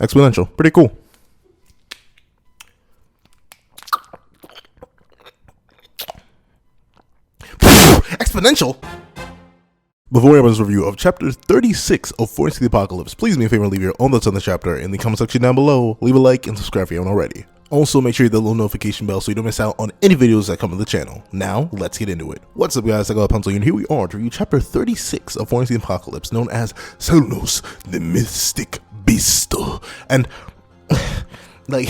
Exponential. Pretty cool. Exponential? Before everyone's review of chapter 36 of Force the Apocalypse, please do me a favor and leave your own thoughts on the chapter in the comment section down below. Leave a like and subscribe if you haven't already. Also, make sure you hit the little notification bell so you don't miss out on any videos that come to the channel. Now, let's get into it. What's up, guys? I got a pencil, and here we are to review chapter 36 of Force the Apocalypse, known as Xeranos, the Mystic Beast. And, like,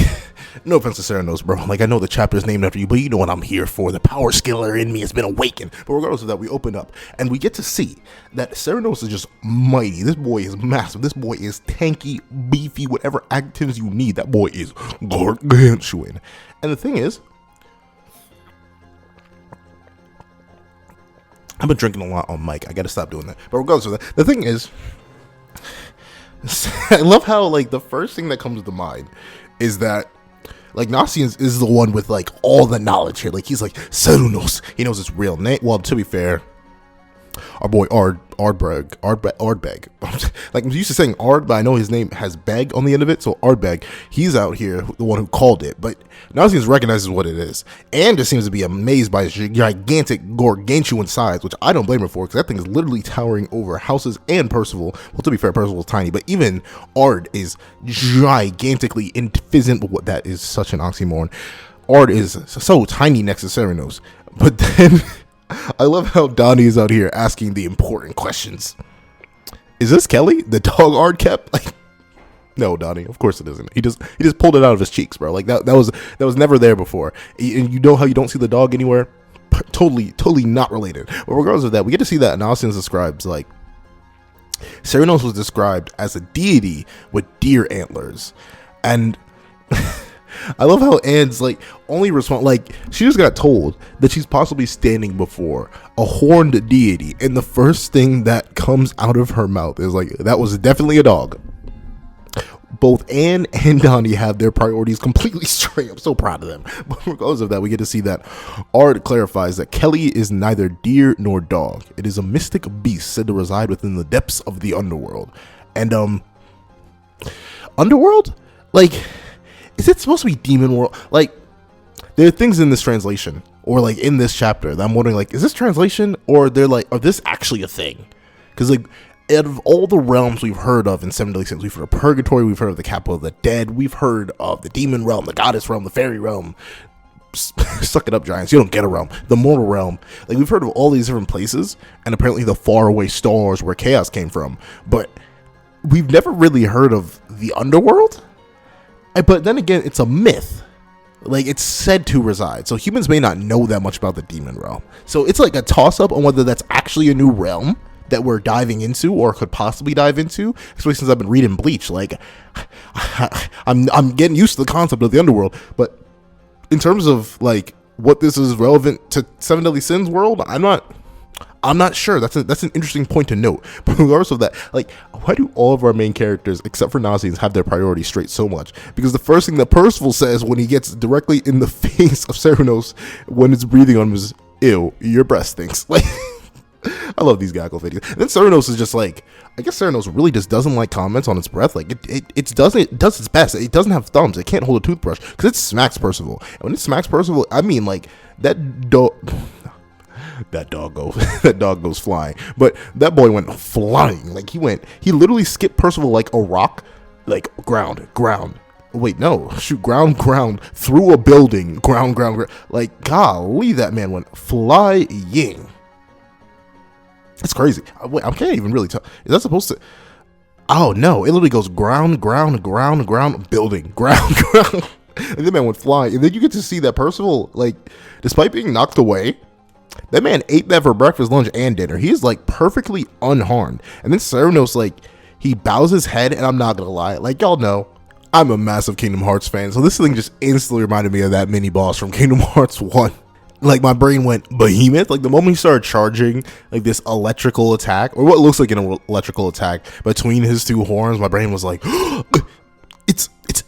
no offense to Xeranos, bro. Like, I know the chapter is named after you, but you know what I'm here for. The power skiller in me has been awakened. But regardless of that, we open up, and we get to see that Xeranos is just mighty. This boy is massive. This boy is tanky, beefy, whatever adjectives you need. That boy is gargantuan. And the thing is, I've been drinking a lot on mic. I gotta stop doing that. But regardless of that, the thing is, I love how, like, the first thing that comes to mind is that, like, Nasian is the one with, like, all the knowledge here. Like, he's like, Xeranos. He knows his real name. Well, to be fair, our boy Ardbeg. Like, I'm used to saying Ard, but I know his name has Beg on the end of it. So Ardbeg, he's out here, the one who called it. But Nasian recognizes what it is. And just seems to be amazed by his gigantic gargantuan size, which I don't blame her for, because that thing is literally towering over houses and Percival. Well, to be fair, Percival's tiny, but even Ard is gigantically infinite. What, that is such an oxymoron. Ard is so tiny next to Xeranos. But then I love how Donnie is out here asking the important questions. Is this Kelly, the dog Ard kept? Like, no, Donnie, of course it isn't. He just pulled it out of his cheeks, bro. Like, that was never there before. And you know how you don't see the dog anywhere? Totally not related. But regardless of that, we get to see that Nasian describes, like, Xeranos was described as a deity with deer antlers. And I love how Anne's, like, only respond, like, she just got told that she's possibly standing before a horned deity, and the first thing that comes out of her mouth is like, that was definitely a dog. Both Anne and Donnie have their priorities completely straight. I'm so proud of them. But regardless of that, we get to see that Ard clarifies that Kelly is neither deer nor dog. It is a mystic beast said to reside within the depths of the underworld. And underworld? Like, is it supposed to be demon world? Like, there are things in this translation, or like in this chapter, that I'm wondering, like, is this translation, or they're like, are this actually a thing? Because, like, out of all the realms we've heard of in Seven Deadly Sins, we've heard of Purgatory, we've heard of the Capital of the Dead, we've heard of the demon realm, the goddess realm, the fairy realm. Suck it up, giants. You don't get a realm. The mortal realm. Like, we've heard of all these different places, and apparently the faraway stars where chaos came from. But we've never really heard of the underworld. But then again, it's a myth. Like, it's said to reside. So humans may not know that much about the demon realm. So it's like a toss-up on whether that's actually a new realm that we're diving into, or could possibly dive into, especially since I've been reading Bleach. Like, I'm getting used to the concept of the underworld, but in terms of, like, what this is relevant to Seven Deadly Sins world, I'm not sure. That's an interesting point to note. But regardless of that, like, why do all of our main characters, except for Nasians, have their priorities straight so much? Because the first thing that Percival says when he gets directly in the face of Xeranos when it's breathing on him is, "Ew, your breath stinks." Like, I love these gaggle videos. And then Xeranos is just like, I guess Xeranos really just doesn't like comments on its breath. Like, it does its best. It doesn't have thumbs. It can't hold a toothbrush because it smacks Percival. And when it smacks Percival, I mean, like, that dog goes flying. But that boy went flying. Like, he literally skipped Percival like a rock. Like, ground. Wait, no. Shoot, ground, through a building. Ground. Like, golly, that man went flying. It's crazy. Wait, I can't even really tell. Is that supposed to? Oh, no. It literally goes ground, building, ground. And that man went flying. And then you get to see that Percival, like, despite being knocked away, that man ate that for breakfast, lunch, and dinner. He's, like, perfectly unharmed. And then Xeranos, like, he bows his head, and I'm not gonna lie, like, y'all know, I'm a massive Kingdom Hearts fan, so this thing just instantly reminded me of that mini boss from Kingdom Hearts 1. Like, my brain went behemoth. Like, the moment he started charging, like, this electrical attack, or what looks like an electrical attack between his two horns, my brain was like,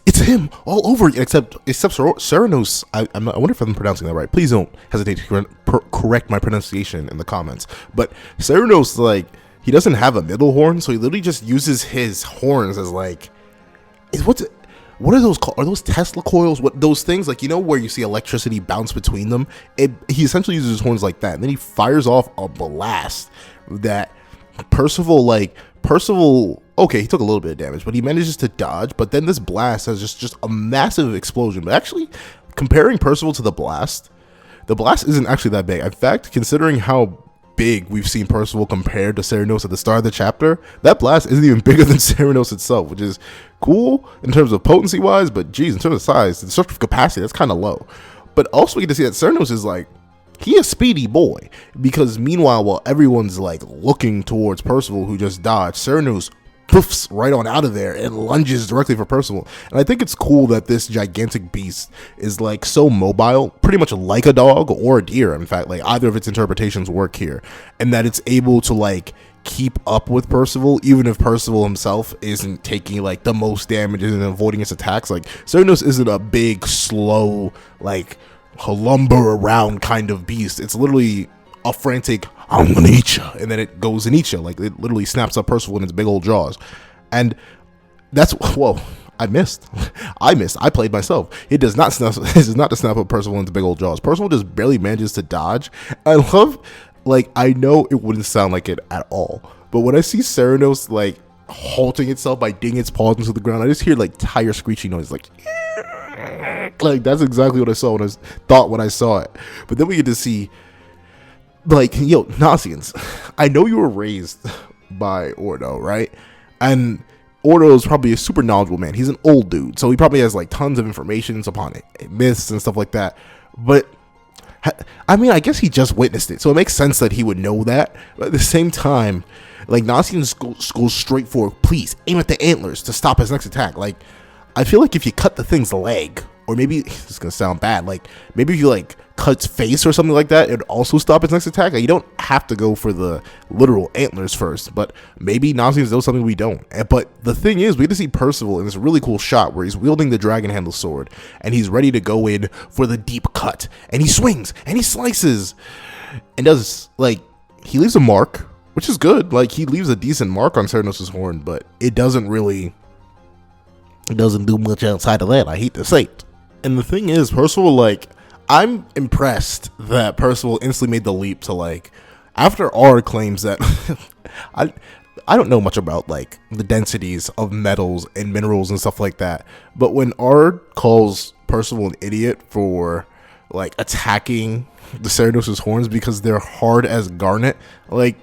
it's him all over again, except Xeranos. I wonder if I'm pronouncing that right. Please don't hesitate to correct my pronunciation in the comments. But Xeranos, like, he doesn't have a middle horn, so he literally just uses his horns as, like, what's it? What are those called? Are those Tesla coils? What those things like, where you see electricity bounce between them? He essentially uses his horns like that, and then he fires off a blast that Percival. Okay, he took a little bit of damage, but he manages to dodge. But then this blast has just a massive explosion. But actually, comparing Percival to the blast isn't actually that big. In fact, considering how big we've seen Percival compared to Ceranos at the start of the chapter, that blast isn't even bigger than Ceranos itself, which is cool in terms of potency wise, but geez, in terms of size, the destructive capacity, that's kind of low. But also we get to see that Ceranos is like, he a speedy boy, because meanwhile, while everyone's like looking towards Percival, who just dodged, Ceranos poofs right on out of there and lunges directly for Percival. And I think it's cool that this gigantic beast is like so mobile, pretty much like a dog or a deer. In fact, like either of its interpretations work here, and that it's able to like keep up with Percival, even if Percival himself isn't taking like the most damage and avoiding its attacks. Like Ceranos isn't a big, slow, like lumber around kind of beast. It's literally a frantic, I'm gonna eat you, and then it goes and eats you. Like it literally snaps up Percival in its big old jaws. And that's, whoa, I missed. I played myself. It does not snap up Percival in its big old jaws. Percival just barely manages to dodge. I love, like, I know it wouldn't sound like it at all, but when I see Ceranos like halting itself by digging its paws into the ground, I just hear like tire screeching noise, like that's exactly what I saw when I saw it. But then we get to see, like, Nasians, I know you were raised by Ordo, right? And Ordo is probably a super knowledgeable man. He's an old dude, so he probably has like tons of information upon it, myths and stuff like that. But I mean, I guess he just witnessed it, so it makes sense that he would know that. But at the same time, like, Nasians goes straight for, please aim at the antlers to stop his next attack. Like, I feel like if you cut the thing's leg, or maybe it's gonna sound bad, like maybe if you like cut its face or something like that, it'd also stop its next attack. Like, you don't have to go for the literal antlers first, but maybe Nasians knows something we don't. But the thing is, we get to see Percival in this really cool shot where he's wielding the dragon handle sword and he's ready to go in for the deep cut, and he swings and he slices and does, like, he leaves a mark, which is good. Like, he leaves a decent mark on Ceranos' horn, but it doesn't do much outside of that, I hate to say it. And the thing is, Percival, like, I'm impressed that Percival instantly made the leap to, like, after R claims that I don't know much about like the densities of metals and minerals and stuff like that, but when R calls Percival an idiot for like attacking the Ceranos' horns because they're hard as garnet, like,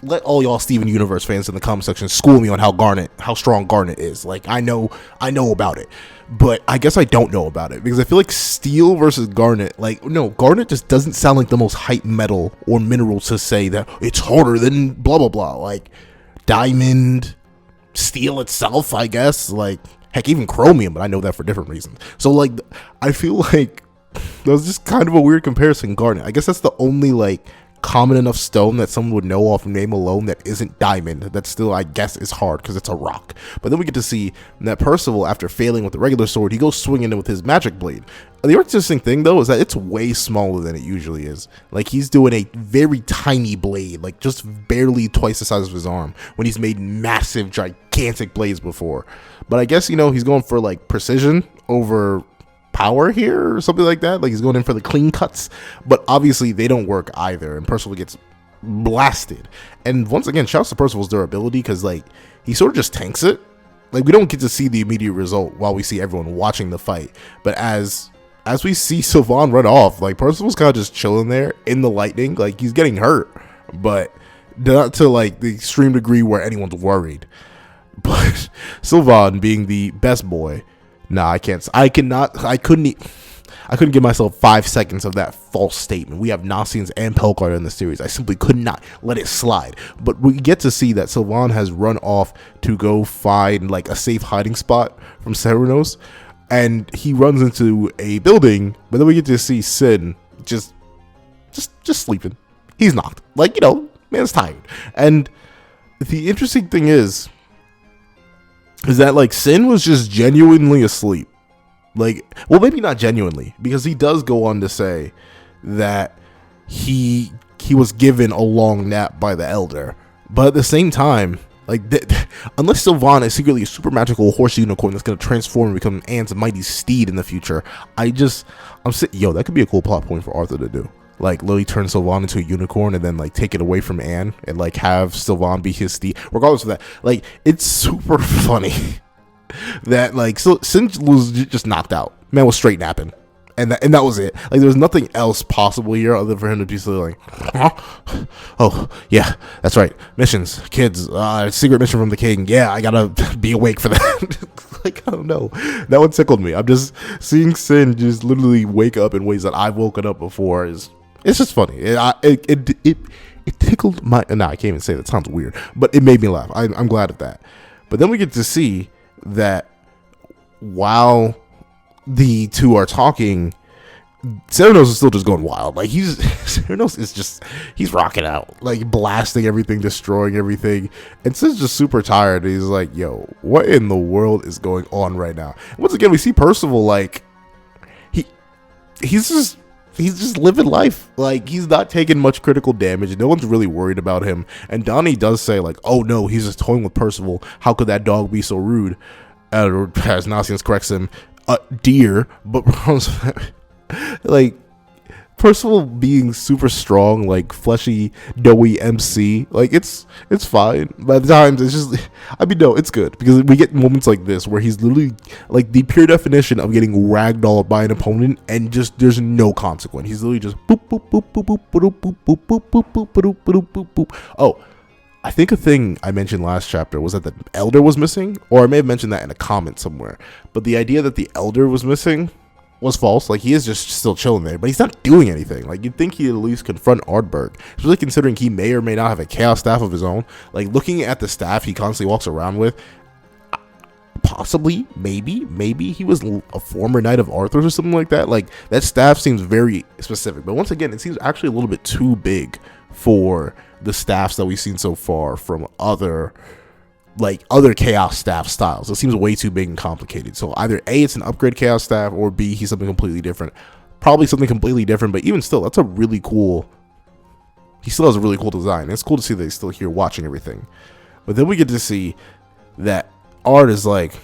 let all y'all Steven Universe fans in the comment section school me on how strong garnet is. Like, I know about it, but I guess I don't know about it because I feel like steel versus garnet, like, no, garnet just doesn't sound like the most hype metal or mineral to say that it's harder than blah blah blah. Like diamond, steel itself, I guess, like heck, even chromium, but I know that for different reasons. So like, I feel like that was just kind of a weird comparison. Garnet, I guess that's the only like common enough stone that someone would know off name alone that isn't diamond, that still, I guess, is hard because it's a rock. But then we get to see that Percival, after failing with the regular sword, he goes swinging in with his magic blade. The interesting thing though is that it's way smaller than it usually is. Like, he's doing a very tiny blade, like just barely twice the size of his arm, when he's made massive gigantic blades before. But I guess, he's going for like precision over power here or something like that. Like, he's going in for the clean cuts, but obviously they don't work either, and Percival gets blasted. And once again, shouts to Percival's durability, because like, he sort of just tanks it. Like, we don't get to see the immediate result while we see everyone watching the fight, but as we see Sylvain run off, like, Percival's kind of just chilling there in the lightning. Like, he's getting hurt, but not to like the extreme degree where anyone's worried. But Sylvain, being the best boy, nah, I couldn't give myself 5 seconds of that false statement. We have Nasians and Pelkar in the series. I simply could not let it slide. But we get to see that Sylvain has run off to go find like a safe hiding spot from Ceranos, and he runs into a building. But then we get to see Sin just sleeping. He's knocked. Like, man's tired. And the interesting thing is that like Sin was just genuinely asleep. Like, well, maybe not genuinely, because he does go on to say that he was given a long nap by the elder, but at the same time, Like, unless Sylvan is secretly a super magical horse unicorn that's gonna transform and become Anne's mighty steed in the future, yo, that could be a cool plot point for Arthur to do. Like, literally turn Sylvan into a unicorn and then, like, take it away from Anne and, like, have Sylvan be his steed. Regardless of that, like, it's super funny that, like, so Sin was just knocked out. Man was straight napping. And that was it. Like, there was nothing else possible here other than for him to be sort of like, huh? Oh, yeah, that's right. Missions, kids, secret mission from the king. Yeah, I gotta be awake for that. Like, I don't know. That one tickled me. I'm just seeing Sin just literally wake up in ways that I've woken up before. It's just funny. It tickled my. No, I can't even say that. Sounds weird, but it made me laugh. I'm glad of that. But then we get to see that while the two are talking, Ceranos is still just going wild. Like, Ceranos is just, he's rocking out, like, blasting everything, destroying everything. And Sin's just super tired. He's like, yo, what in the world is going on right now? And once again, we see Percival, like, he's just living life. Like, he's not taking much critical damage. No one's really worried about him. And Donnie does say, like, oh no, he's just toying with Percival. How could that dog be so rude? As Nasians corrects him, deer. But like, Percival being super strong, like, fleshy, doughy MC, like, it's fine. By the times, it's just, I mean, no, it's good, because we get moments like this where he's literally, like, the pure definition of getting ragdolled by an opponent, and just, there's no consequence. He's literally just boop, boop, boop, boop, boop, boop, boop, boop, boop, boop, boop, boop, boop, boop, boop. Oh, I think a thing I mentioned last chapter was that the Elder was missing, or I may have mentioned that in a comment somewhere, but the idea that the Elder was missing was false. Like, he is just still chilling there, but he's not doing anything. Like, you'd think he'd at least confront Ardbeg, especially considering he may or may not have a chaos staff of his own. Like, looking at the staff he constantly walks around with, possibly, maybe he was a former Knight of Arthur's or something like that. Like, that staff seems very specific, but once again, it seems actually a little bit too big for the staffs that we've seen so far from other chaos staff styles. It seems way too big and complicated. So either A, it's an upgrade chaos staff, or B, he's something completely different. Probably something completely different, but even still, that's a really cool, he still has a really cool design. It's cool to see that he's still here watching everything. But then we get to see that Ard is like,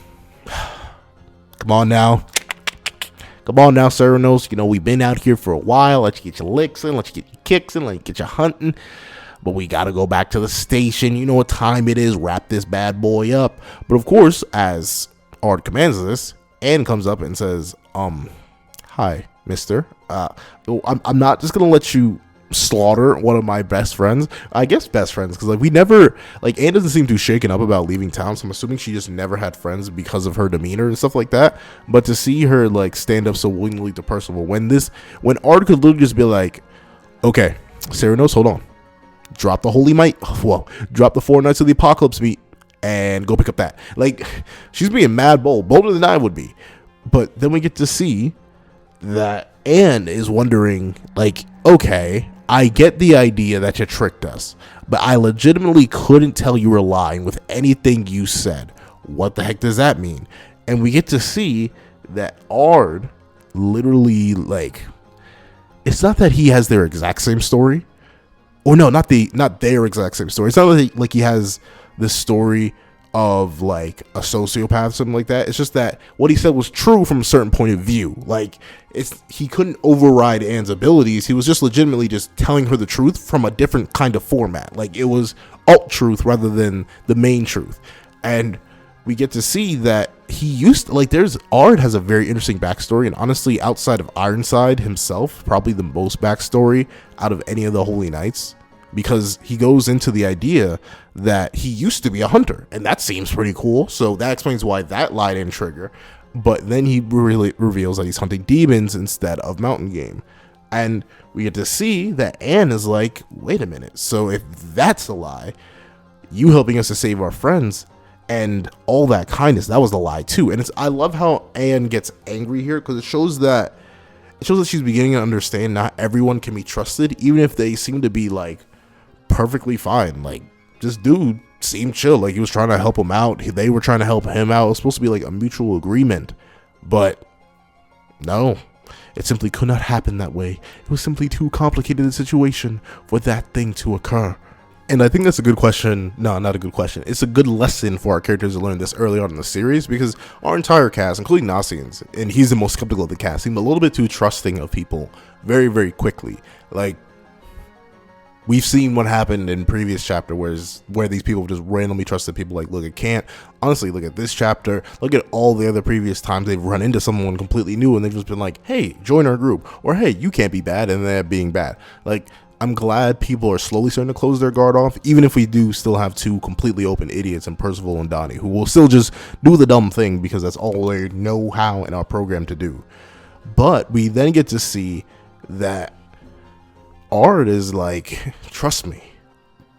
come on now, Ceranos, you know, we've been out here for a while, let you get your licks in, let you get your kicks in, let you get your hunting, but we gotta go back to the station. You know what time it is. Wrap this bad boy up. But of course, as Ard commands this, Anne comes up and says, hi, mister. I'm not just gonna let you slaughter one of my best friends. I guess best friends, because, like, we never, like, Anne doesn't seem too shaken up about leaving town, so I'm assuming she just never had friends because of her demeanor and stuff like that. But to see her, like, stand up so willingly to Percival, when Ard could literally just be like, okay, Ceranos, hold on. Drop the holy might. Whoa! Drop the 4 Knights of the Apocalypse meat and go pick up that. Like, she's being mad bold, bolder than I would be. But then we get to see that Anne is wondering, like, okay, I get the idea that you tricked us, but I legitimately couldn't tell you were lying with anything you said. What the heck does that mean? And we get to see that Ard literally, like, it's not that he has their exact same story. Or no, not their exact same story. It's not like he has the story of, like, a sociopath or something like that. It's just that what he said was true from a certain point of view. Like, he couldn't override Anne's abilities. He was just legitimately just telling her the truth from a different kind of format. Like, it was alt truth rather than the main truth. And we get to see that Ard has a very interesting backstory, and honestly, outside of Ironside himself, probably the most backstory out of any of the Holy Knights, because he goes into the idea that he used to be a hunter, and that seems pretty cool, so that explains why that lie didn't trigger. But then he really reveals that he's hunting demons instead of mountain game, and we get to see that Anne is like, wait a minute, so if that's a lie, you helping us to save our friends and all that kindness, that was the lie too. And I love how Anne gets angry here, because it shows that she's beginning to understand not everyone can be trusted, even if they seem to be, like, perfectly fine. Like, this dude seemed chill, like he was trying to help him out, they were trying to help him out. It was supposed to be like a mutual agreement, but no, it simply could not happen that way. It was simply too complicated a situation for that thing to occur. And I think that's a good question. No, not a good question. It's a good lesson for our characters to learn this early on in the series, because our entire cast, including Nasian's, and he's the most skeptical of the cast, seemed a little bit too trusting of people very, very quickly. Like, we've seen what happened in previous chapter where these people just randomly trusted people. Like, look, it can't. Honestly, look at this chapter. Look at all the other previous times they've run into someone completely new and they've just been like, hey, join our group. Or, hey, you can't be bad, and they're being bad. Like, I'm glad people are slowly starting to close their guard off, even if we do still have two completely open idiots in Percival and Donnie, who will still just do the dumb thing because that's all they know how in our program to do. But we then get to see that Ard is like, trust me,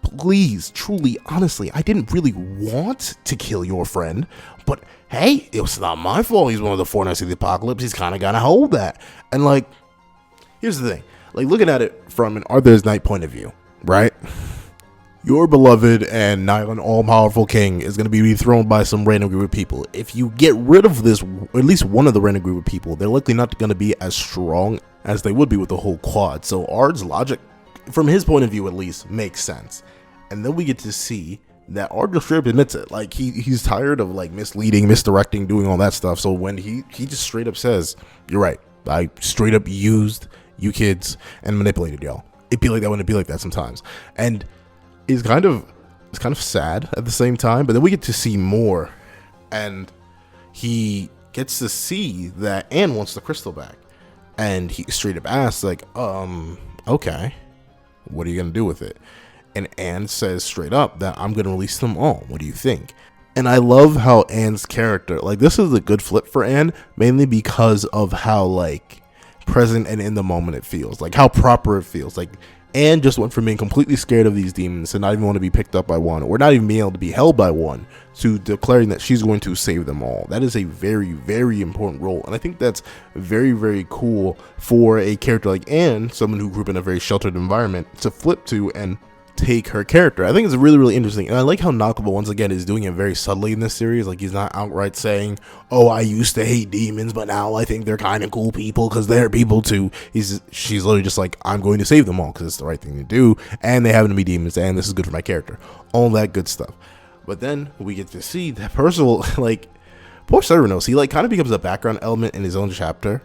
please, truly, honestly, I didn't really want to kill your friend, but hey, it was not my fault. He's one of the four knights of the apocalypse. He's kind of got to hold that. And like, here's the thing. Like, looking at it from an Arthur's Knight point of view, right? Your beloved and Nylon all-powerful king is going to be dethroned by some random group of people. If you get rid of this, or at least one of the random group of people, they're likely not going to be as strong as they would be with the whole quad. So Ard's logic, from his point of view at least, makes sense. And then we get to see that Ard just straight up admits it. Like, he's tired of like misleading, misdirecting, doing all that stuff. So when he just straight up says, you're right, I straight up used you kids and manipulated y'all. It'd be like that when it'd be like that sometimes. And it's kind of sad at the same time, but then we get to see more, and he gets to see that Anne wants the crystal back, and he straight up asks like, okay, what are you gonna do with it? And Anne says straight up that I'm gonna release them all. What do you think? And I love how Anne's character, like, this is a good flip for Anne, mainly because of how like present and in the moment it feels, like how proper it feels. Like, Anne just went from being completely scared of these demons and not even want to be picked up by one, or not even being able to be held by one, to declaring that she's going to save them all. That is a very, very important role, and I think that's very, very cool for a character like Anne, someone who grew up in a very sheltered environment, to flip to and take her character. I think it's really, really interesting, and I like how Nakaba once again is doing it very subtly in this series. Like, he's not outright saying, oh, I used to hate demons, but now I think they're kind of cool people because they're people too. She's literally just like, I'm going to save them all because it's the right thing to do, and they happen to be demons, and this is good for my character, all that good stuff. But then we get to see that Percival, like, poor Cyrano, he like kind of becomes a background element in his own chapter,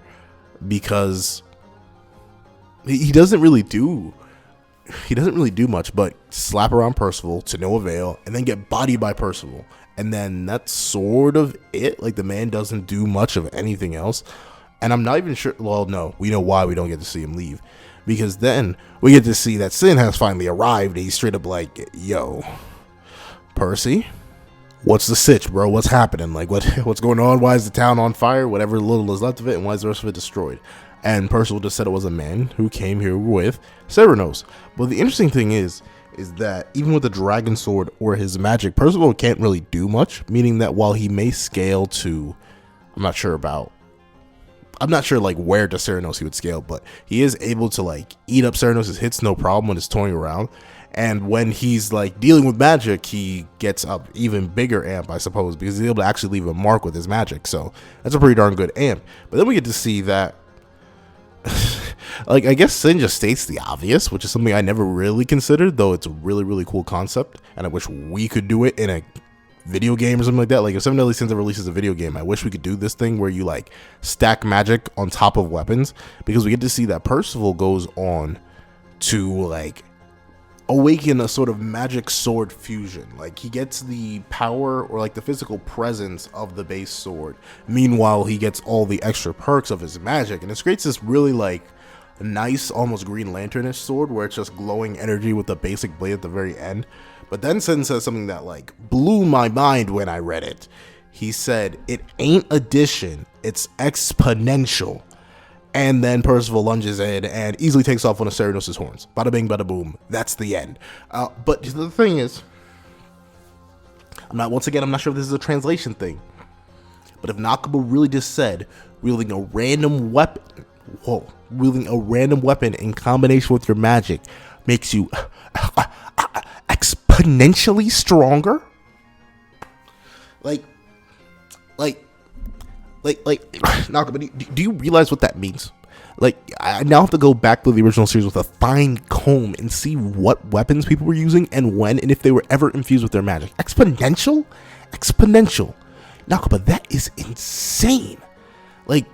because he doesn't really do much but slap around Percival to no avail, and then get bodied by Percival, and then that's sort of it. Like, the man doesn't do much of anything else, and I'm not even sure. Well, no, we know why we don't get to see him leave, because then we get to see that Sin has finally arrived, and he's straight up like, yo, Percy, what's the sitch, bro? What's happening? Like, what's going on? Why is the town on fire? Whatever little is left of it, and why is the rest of it destroyed? And Percival just said it was a man who came here with Ceranos. But the interesting thing is that even with the dragon sword or his magic, Percival can't really do much, meaning that while he may scale to, I'm not sure like where to Ceranos he would scale, but he is able to like eat up Ceranos' hits no problem when it's toying around. And when he's like dealing with magic, he gets up even bigger amp, I suppose, because he's able to actually leave a mark with his magic. So that's a pretty darn good amp. But then we get to see that like, I guess Sin just states the obvious, which is something I never really considered, though it's a really, really cool concept, and I wish we could do it in a video game or something like that. Like, if Seven Deadly Sins ever releases a video game, I wish we could do this thing where you like stack magic on top of weapons, because we get to see that Percival goes on to like awaken a sort of magic sword fusion. Like, he gets the power or like the physical presence of the base sword, meanwhile he gets all the extra perks of his magic, and it creates this really like nice, almost Green Lantern-ish sword where it's just glowing energy with the basic blade at the very end. But then Sin says something that like blew my mind when I read it. He said, it ain't addition, it's exponential. And then Percival lunges in and easily takes off one of Ceranos' horns. Bada bing, bada boom. That's the end. But the thing is, I'm not sure if this is a translation thing, but if Nakaba really just said wielding a random weapon in combination with your magic makes you exponentially stronger, like Nakaba, do you realize what that means? Like, I now have to go back to the original series with a fine comb and see what weapons people were using and when, and if they were ever infused with their magic. Exponential? Nakaba, that is insane. Like,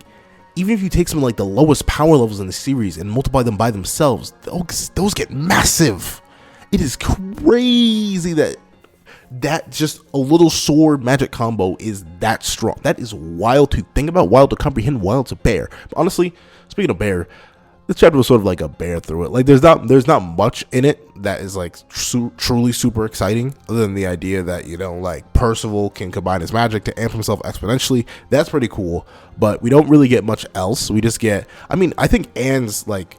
even if you take some like the lowest power levels in the series and multiply them by themselves, those get massive. It is crazy that just a little sword magic combo is that strong. That is wild to think about, wild to comprehend, wild to bear. But honestly, speaking of bear, this chapter was sort of like a bear through it. Like, there's not much in it that is like truly super exciting, other than the idea that, you know, like Percival can combine his magic to amp himself exponentially. That's pretty cool, but we don't really get much else. We just get, I mean, I think Anne's like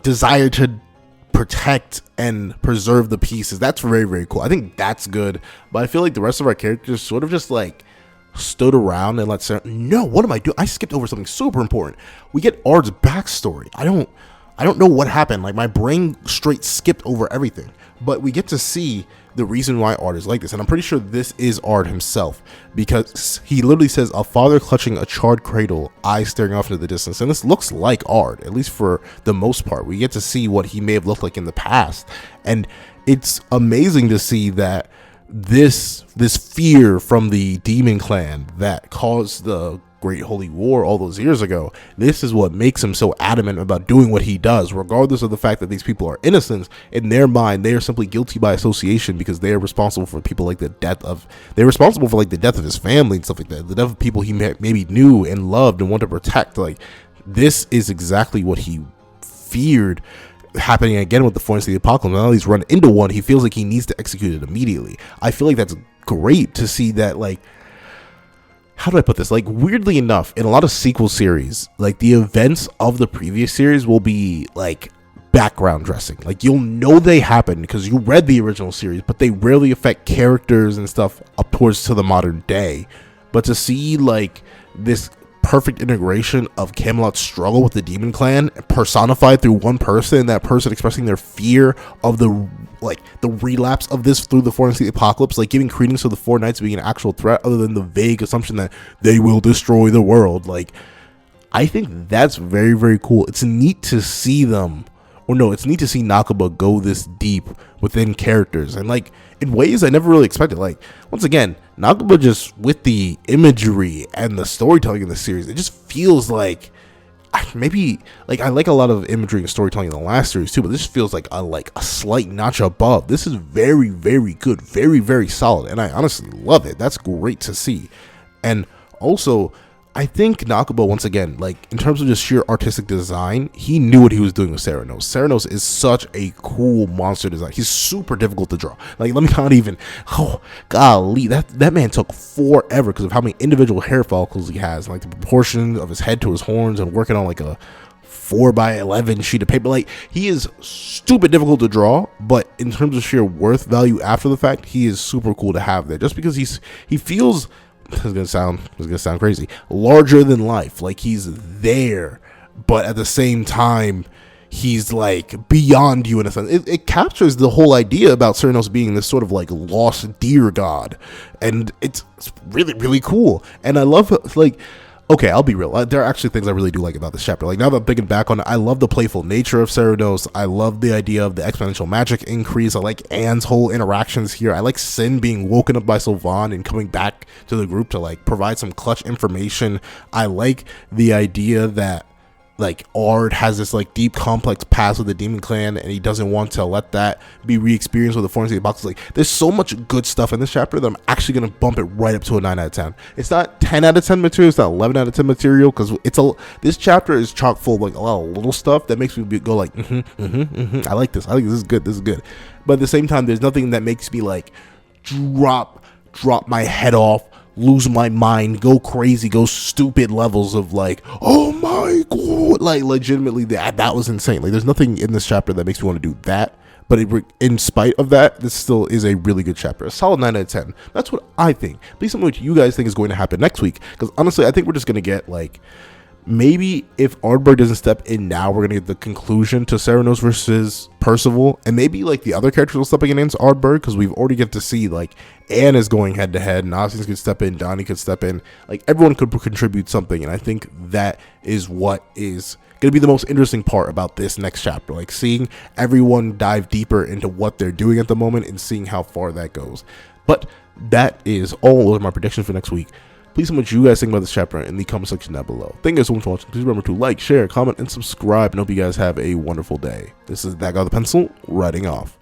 desire to protect and preserve the pieces, that's very, very cool. I think that's good, but I feel like the rest of our characters sort of just like stood around and let Sarah. No, what am I doing? I skipped over something super important. We get Ard's backstory. I don't know what happened. Like, my brain straight skipped over everything. But we get to see the reason why Ard is like this, and I'm pretty sure this is Ard himself, because he literally says, "A father clutching a charred cradle, eyes staring off into the distance." And this looks like Ard, at least for the most part. We get to see what he may have looked like in the past, and it's amazing to see that this fear from the demon clan that caused the Great Holy War all those years ago, this is what makes him so adamant about doing what he does, regardless of the fact that these people are innocent. In their mind, they are simply guilty by association because they are responsible for people like the death of his family and stuff like that, the death of people he maybe knew and loved and wanted to protect. Like, this is exactly what he feared happening again with the Forest of the Apocalypse. Now he's run into one, he feels like he needs to execute it immediately. I feel like that's great to see that, like, how do I put this? Like, weirdly enough, in a lot of sequel series, like, the events of the previous series will be like background dressing. Like, you'll know they happened because you read the original series, but they rarely affect characters and stuff up towards to the modern day. But to see like this perfect integration of Camelot's struggle with the demon clan personified through one person, and that person expressing their fear of the relapse of this through the Forest of the Apocalypse, like giving credence to the four knights being an actual threat other than the vague assumption that they will destroy the world. Like, I think that's very, very cool. It's neat to see them, or no, it's neat to see Nakaba go this deep within characters, and like in ways I never really expected. Like, once again, Nakaba, just with the imagery and the storytelling in the series, it just feels like maybe, like, I like a lot of imagery and storytelling in the last series too, but this feels like a slight notch above. This is very, very good, very, very solid, and I honestly love it. That's great to see. And also, I think Nakaba, once again, like, in terms of just sheer artistic design, he knew what he was doing with Ceranos. Ceranos is such a cool monster design. He's super difficult to draw. Like, let me not even, oh, golly, that man took forever because of how many individual hair follicles he has, like the proportion of his head to his horns, and working on like a 4x11 sheet of paper. Like, he is stupid difficult to draw, but in terms of sheer worth value after the fact, he is super cool to have there, just because he feels, it's gonna sound crazy, larger than life. Like, he's there, but at the same time, he's like beyond you in a sense. It captures the whole idea about Ceranos being this sort of like lost deer god, and it's really, really cool. And I love, like, okay, I'll be real, there are actually things I really do like about this chapter. Like, now that I'm thinking back on it, I love the playful nature of Ceranos. I love the idea of the exponential magic increase. I like Anne's whole interactions here. I like Sin being woken up by Sylvan and coming back to the group to like provide some clutch information. I like the idea that, like, Ard has this like deep complex past with the demon clan, and he doesn't want to let that be re-experienced with the Forest of the Apocalypse. Like, there's so much good stuff in this chapter that I'm actually gonna bump it right up to a 9 out of 10. It's not 10 out of 10 material, it's not 11 out of 10 material, because this chapter is chock full of like a lot of little stuff that makes me go like, I like this, this is good. But at the same time, there's nothing that makes me like drop my head off, lose my mind, go crazy, go stupid levels of like, oh my god, like, legitimately that was insane. Like, there's nothing in this chapter that makes me want to do that, but in spite of that, this still is a really good chapter. A solid 9 out of 10. That's what I think. Please tell me what you guys think is going to happen next week, because honestly, I think we're just going to get like maybe if Ardberg doesn't step in now, we're gonna get the conclusion to Ceranos versus Percival, and maybe like the other characters will step against Ardberg, because we've already get to see like Anne is going head to head, Nasians could step in, Donnie could step in, like everyone could contribute something, and I think that is what is gonna be the most interesting part about this next chapter, like seeing everyone dive deeper into what they're doing at the moment and seeing how far that goes. But that is all of my predictions for next week. Please tell me what you guys think about this chapter in the comment section down below. Thank you guys so much for watching. Please remember to like, share, comment, and subscribe, and hope you guys have a wonderful day. This is that guy with the pencil, writing off.